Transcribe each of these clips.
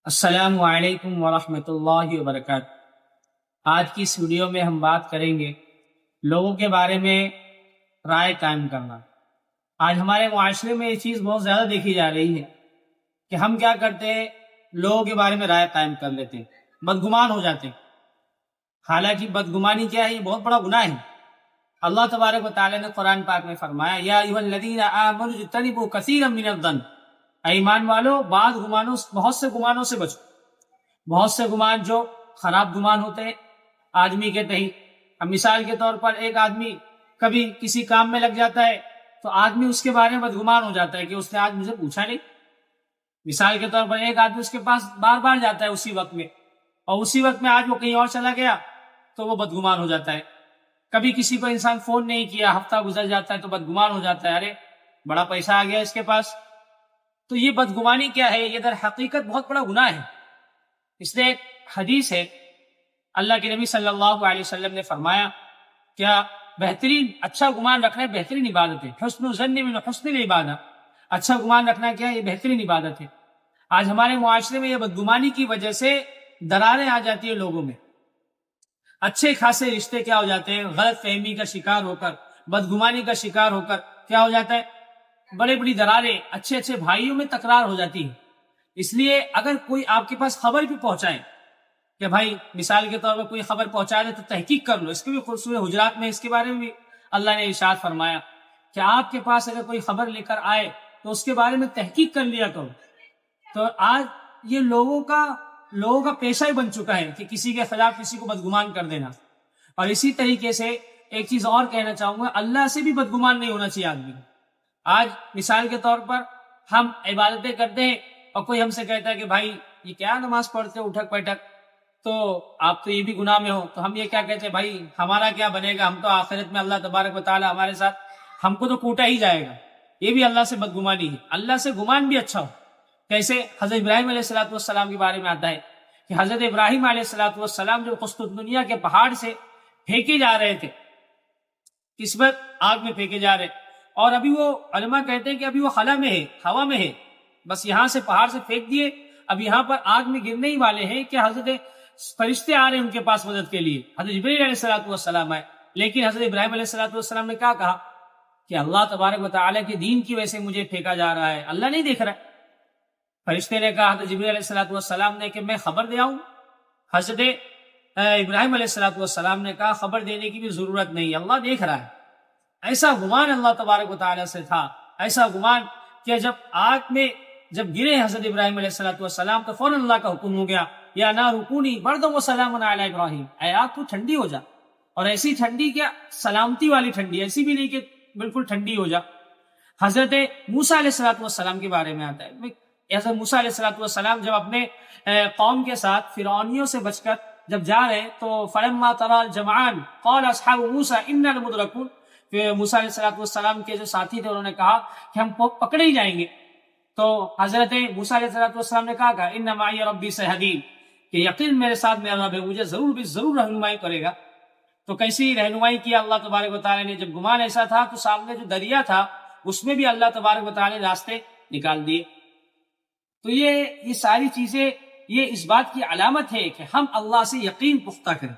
السلام علیکم ورحمۃ اللہ وبرکاتہ۔ آج کی اس ویڈیو میں ہم بات کریں گے لوگوں کے بارے میں رائے قائم کرنا۔ آج ہمارے معاشرے میں یہ چیز بہت زیادہ دیکھی جا رہی ہے کہ ہم کیا کرتے ہیں، لوگوں کے بارے میں رائے قائم کر لیتے ہیں، بدگمان ہو جاتے ہیں۔ حالانکہ بدگمانی کیا ہے، یہ بہت بڑا گناہ ہے۔ اللہ تبارک و تعالی نے قرآن پاک میں فرمایا، یا ایھا الذین آمنوا اجتنبوا کثیرا من الظن، اے ایمان والو بہت سے گمانوں سے بچو۔ بہت سے گمان جو خراب گمان ہوتے ہیں آدمی کے تئیں۔ اب مثال کے طور پر ایک آدمی کبھی کسی کام میں لگ جاتا ہے تو آدمی اس کے بارے میں بدگمان ہو جاتا ہے کہ اس نے آج مجھے پوچھا نہیں۔ مثال کے طور پر ایک آدمی اس کے پاس بار بار جاتا ہے اسی وقت میں، اور اسی وقت میں آج وہ کہیں اور چلا گیا تو وہ بدگمان ہو جاتا ہے۔ کبھی کسی کو انسان فون نہیں کیا، ہفتہ گزر جاتا ہے تو بدگمان ہو جاتا ہے، ارے بڑا پیسہ آ گیا اس کے پاس۔ تو یہ بدگمانی کیا ہے، یہ در حقیقت بہت بڑا گناہ ہے۔ اس لیے ایک حدیث ہے، اللہ کے نبی صلی اللہ علیہ وسلم نے فرمایا، کیا بہترین اچھا گمان رکھنا بہترین عبادت ہے۔ حسن الظن من حسن العبادہ، اچھا گمان رکھنا کیا ہے، یہ بہترین عبادت ہے۔ آج ہمارے معاشرے میں یہ بدگمانی کی وجہ سے دراریں آ جاتی ہیں لوگوں میں، اچھے خاصے رشتے کیا ہو جاتے ہیں، غلط فہمی کا شکار ہو کر، بدگمانی کا شکار ہو کر کیا ہو جاتا ہے، بڑے بڑی دراریں، اچھے اچھے بھائیوں میں تکرار ہو جاتی ہے۔ اس لیے اگر کوئی آپ کے پاس خبر بھی پہنچائے کہ بھائی مثال کے طور پر کوئی خبر پہنچا دے تو تحقیق کر لو۔ اس کے بھی سورہ حجرات میں اس کے بارے میں بھی اللہ نے ارشاد فرمایا کہ آپ کے پاس اگر کوئی خبر لے کر آئے تو اس کے بارے میں تحقیق کر لیا کرو۔ تو آج یہ لوگوں کا پیشہ ہی بن چکا ہے کہ کسی کے خلاف کسی کو بدگمان کر دینا۔ اور اسی طریقے سے ایک چیز اور کہنا چاہوں گا، اللہ سے بھی بدگمان نہیں ہونا چاہیے آدمی کو۔ آج مثال کے طور پر ہم عبادتیں کرتے ہیں اور کوئی ہم سے کہتا ہے کہ بھائی یہ کیا نماز پڑھتے ہو اٹھک بیٹھک، تو آپ تو یہ بھی گناہ میں ہو۔ تو ہم یہ کیا کہتے ہیں، بھائی ہمارا کیا بنے گا، ہم تو آخرت میں اللہ تبارک و تعالی ہمارے ساتھ، ہم کو تو کوٹا ہی جائے گا۔ یہ بھی اللہ سے بدگمانی ہے۔ اللہ سے گمان بھی اچھا ہو، کیسے حضرت ابراہیم علیہ السلام کے بارے میں آتا ہے کہ حضرت ابراہیم علیہ السلام جو قسطنطنیہ کے پہاڑ سے پھینکے جا رہے تھے، قسمت آگ میں پھینکے جا رہے، اور ابھی وہ علماء کہتے ہیں کہ ابھی وہ خلا میں ہے، ہوا میں ہے، بس یہاں سے پہاڑ سے پھینک دیے، اب یہاں پر آگ میں گرنے ہی والے ہیں کہ حضرت فرشتے آ رہے ہیں ان کے پاس مدد کے لیے، حضرت جبرائیل علیہ السلام آئے۔ لیکن حضرت ابراہیم علیہ السلام نے کیا کہا کہ اللہ تبارک و تعالیٰ کے دین کی وجہ سے مجھے پھینکا جا رہا ہے، اللہ نہیں دیکھ رہا ہے۔ فرشتے نے کہا حضرت جبرائیل علیہ السلام نے کہ میں خبر دے آؤں۔ حضرت ابراہیم علیہ السلام نے کہا خبر دینے کی بھی ضرورت نہیں، اللہ دیکھ رہا ہے۔ ایسا گمان اللہ تبارک و تعالیٰ سے تھا، ایسا گمان کہ جب آگ میں جب گرے حضرت ابراہیم علیہ السلام تو فوراً اللہ کا حکم ہو گیا، یا نار کونی بردا وسلام علی ابراہیم، اے آگ تو ٹھنڈی ہو جا، اور ایسی ٹھنڈی کیا، سلامتی والی ٹھنڈی، ایسی بھی نہیں کہ بالکل ٹھنڈی ہو جا۔ حضرت موسیٰ علیہ السلام کے بارے میں آتا ہے، حضرت موسیٰ علیہ السلام جب اپنے قوم کے ساتھ فرعونیوں سے بچ کر جب جا رہے ہیں تو فلما تری الجمعان قال اصحاب موسیٰ انا لمدرکون، موسیٰ علیہ السلام کے جو ساتھی تھے انہوں نے کہا کہ ہم پکڑے ہی جائیں گے۔ تو حضرت موسیٰ علیہ السلام نے کہا ان معی ربی سیہدین، کہ یقین میرے ساتھ میرا رب ہے، مجھے ضرور رہنمائی کرے گا۔ تو کیسی رہنمائی کیا اللہ تبارک و تعالیٰ نے، جب گمان ایسا تھا تو سامنے جو دریا تھا اس میں بھی اللہ تبارک و تعالیٰ نے راستے نکال دیے۔ تو یہ ساری چیزیں یہ اس بات کی علامت ہے کہ ہم اللہ سے یقین پختہ کریں،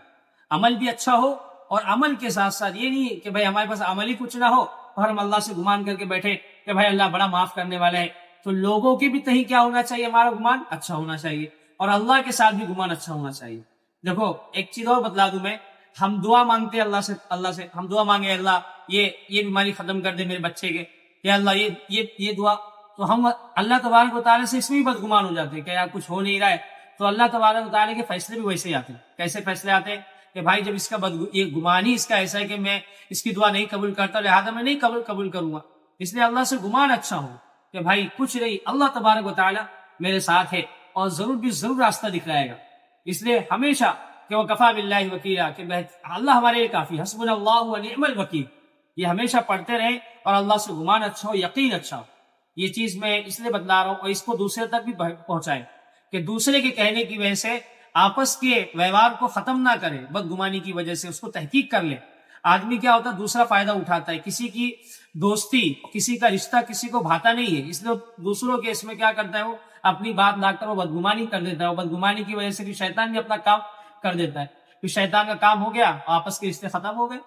عمل بھی اچھا ہو، اور عمل کے ساتھ ساتھ یہ نہیں کہ بھائی ہمارے پاس عمل ہی کچھ نہ ہو اور ہم اللہ سے گمان کر کے بیٹھے کہ بھائی اللہ بڑا معاف کرنے والا ہے۔ تو لوگوں کے بھی تہیں کیا ہونا چاہیے، ہمارا گمان اچھا ہونا چاہیے، اور اللہ کے ساتھ بھی گمان اچھا ہونا چاہیے۔ دیکھو ایک چیز اور بتلا دوں میں، ہم دعا مانگتے ہیں اللہ سے ہم دعا مانگے اللہ یہ بیماری ختم کر دے میرے بچے کے، یا اللہ یہ دعا، تو ہم اللہ تبارک و تعالیٰ سے اس میں بھی بدگمان ہو جاتے ہیں کہ یار کچھ ہو نہیں رہا ہے۔ تو اللہ تبارک و تعالیٰ کے فیصلے بھی ویسے ہی آتے ہیں۔ کیسے فیصلے آتے ہیں کہ بھائی جب اس کا یہ گمان ہی اس کا ایسا ہے کہ میں اس کی دعا نہیں قبول کرتا، لہذا میں نہیں قبول کروں گا۔ اس لیے اللہ سے گمان اچھا ہو کہ بھائی کچھ نہیں، اللہ تبارک و تعالیٰ میرے ساتھ ہے اور ضرور راستہ دکھلائے گا۔ اس لیے ہمیشہ کہ وہ کفا باللہ وکیلا، کہ اللہ ہمارے لیے کافی، حسبنا اللہ ونعم الوکیل، یہ ہمیشہ پڑھتے رہیں اور اللہ سے گمان اچھا ہو، یقین اچھا ہو۔ یہ چیز میں اس لیے بتلا رہا ہوں، اور اس کو دوسرے تک بھی پہنچائیں کہ دوسرے کے کہنے کی وجہ سے آپس کے ویوہار کو ختم نہ کرے، بدگمانی کی وجہ سے اس کو تحقیق کر لے۔ آدمی کیا ہوتا ہے، دوسرا فائدہ اٹھاتا ہے، کسی کی دوستی، کسی کا رشتہ کسی کو بھاتا نہیں ہے، اس لیے دوسروں کے اس میں کیا کرتا ہے، وہ اپنی بات لا کر وہ بدگمانی کر دیتا ہے، اور بدگمانی کی وجہ سے پھر شیطان بھی اپنا کام کر دیتا ہے، پھر شیطان کا کام ہو گیا، آپس کے رشتے ختم ہو گئے،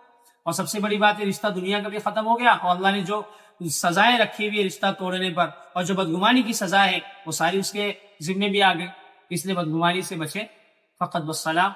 اور سب سے بڑی بات یہ رشتہ دنیا کا بھی ختم ہو گیا، اور اللہ نے جو سزائیں رکھی ہوئی ہے رشتہ توڑنے پر اور جو بدگمانی کی سزا ہے وہ ساری اس کے ذمے بھی آ گئی، اس لیے بدگمانی سے بچے۔ فقط والسلام۔